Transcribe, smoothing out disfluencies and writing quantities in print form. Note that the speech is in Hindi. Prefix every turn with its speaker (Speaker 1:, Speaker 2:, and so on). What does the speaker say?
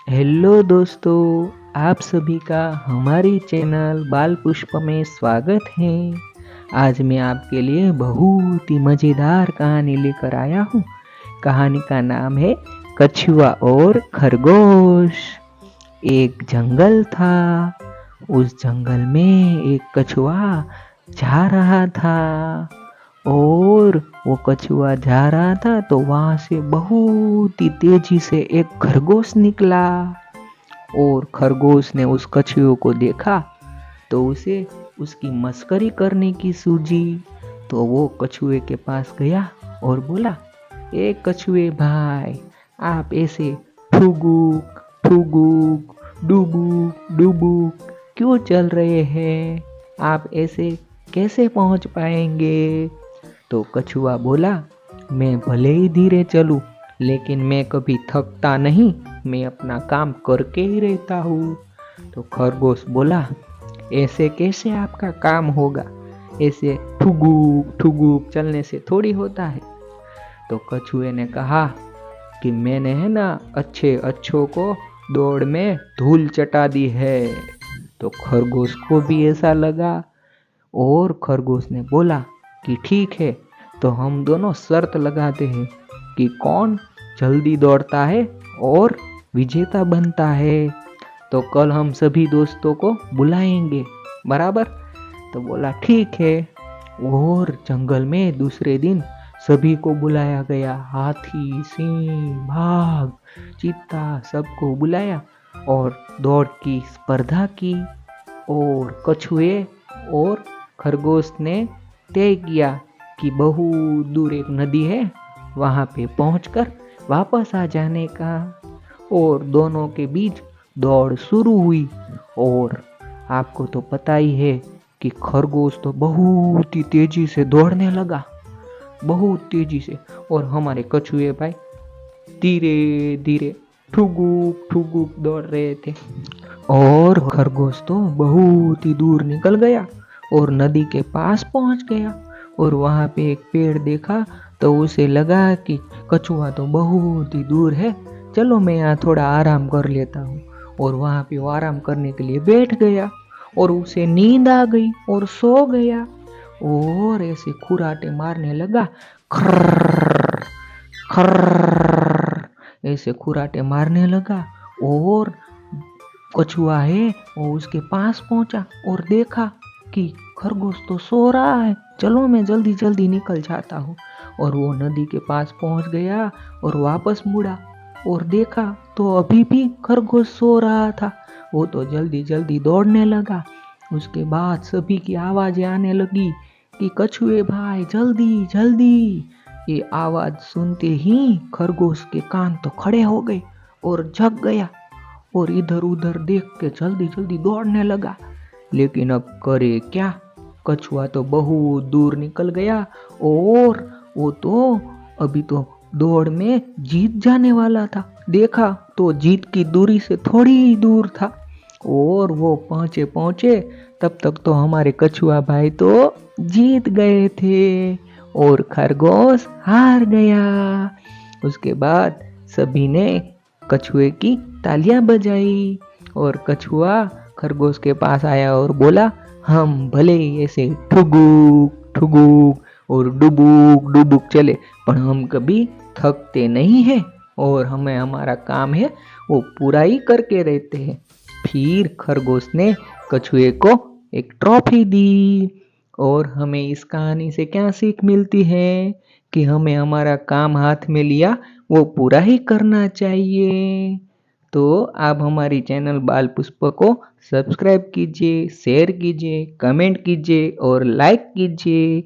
Speaker 1: हेलो दोस्तों, आप सभी का हमारी चैनल बाल पुष्प में स्वागत है। आज मैं आपके लिए बहुत ही मज़ेदार कहानी लेकर आया हूँ। कहानी का नाम है कछुआ और खरगोश। एक जंगल था। उस जंगल में एक कछुआ जा रहा था और वो कछुआ जा रहा था तो वहां से बहुत ही तेजी से एक खरगोश निकला। और खरगोश ने उस कछुए को देखा तो उसे उसकी मस्करी करने की सूझी। तो वो कछुए के पास गया और बोला, ए कछुए भाई, आप ऐसे ठुगुक ठुगुक डुबुक डुबुक क्यों चल रहे हैं? आप ऐसे कैसे पहुंच पाएंगे? तो कछुआ बोला, मैं भले ही धीरे चलूं, लेकिन मैं कभी थकता नहीं, मैं अपना काम करके ही रहता हूँ। तो खरगोश बोला, ऐसे कैसे आपका काम होगा? ऐसे ठुगुक ठुगुक चलने से थोड़ी होता है। तो कछुए ने कहा कि मैंने है ना अच्छों को दौड़ में धूल चटा दी है। तो खरगोश को भी ऐसा लगा और खरगोश ने बोला कि ठीक है, तो हम दोनों शर्त लगाते हैं कि कौन जल्दी दौड़ता है और विजेता बनता है। तो कल हम सभी दोस्तों को बुलाएंगे, बराबर? तो बोला ठीक है। और जंगल में दूसरे दिन सभी को बुलाया गया। हाथी, सिंह, बाघ, चीता सबको बुलाया और दौड़ की स्पर्धा की। और कछुए और खरगोश ने तय किया कि बहुत दूर एक नदी है, वहां पे पहुंचकर वापस आ जाने का। और दोनों के बीच दौड़ शुरू हुई। और आपको तो पता ही है कि खरगोश तो बहुत ही तेजी से दौड़ने लगा, बहुत तेजी से। और हमारे कछुए भाई धीरे धीरे ठुगुक ठुगुक दौड़ रहे थे। और खरगोश तो बहुत ही दूर निकल गया और नदी के पास पहुंच गया। और वहां पे एक पेड़ देखा तो उसे लगा कि कछुआ तो बहुत ही दूर है, चलो मैं यहाँ थोड़ा आराम कर लेता हूँ। और वहां पे वो आराम करने के लिए बैठ गया और उसे नींद आ गई और सो गया। और ऐसे खुराटे मारने लगा, खर्र खर्र ऐसे खुराटे मारने लगा। और कछुआ है वो उसके पास पहुंचा और देखा कि खरगोश तो सो रहा है, चलो मैं जल्दी जल्दी निकल जाता हूँ। और वो नदी के पास पहुंच गया और वापस मुड़ा और देखा तो अभी भी खरगोश सो रहा था। वो तो जल्दी जल्दी दौड़ने लगा। उसके बाद सभी की आवाजें आने लगी कि कछुए भाई जल्दी जल्दी। ये आवाज सुनते ही खरगोश के कान तो खड़े हो गए और जग गया और इधर उधर देख के जल्दी जल्दी दौड़ने लगा। लेकिन अब करे क्या, कछुआ तो बहुत दूर निकल गया और वो तो अभी तो दौड़ में जीत जाने वाला था। देखा तो जीत की दूरी से थोड़ी ही दूर था। और वो पहुंचे पहुंचे तब तक तो हमारे कछुआ भाई तो जीत गए थे और खरगोश हार गया। उसके बाद सभी ने कछुए की तालियां बजाई और कछुआ खरगोश के पास आया और बोला, हम भले ही ऐसे ठुगुक ठुगुक और डुबुक डुबुक चले, पर हम कभी थकते नहीं हैं और हमें हमारा काम है वो पूरा ही करके रहते हैं। फिर खरगोश ने कछुए को एक ट्रॉफी दी। और हमें इस कहानी से क्या सीख मिलती है कि हमें हमारा काम हाथ में लिया वो पूरा ही करना चाहिए। तो आप हमारी चैनल बाल पुष्प को सब्सक्राइब कीजिए, शेयर कीजिए, कमेंट कीजिए और लाइक कीजिए।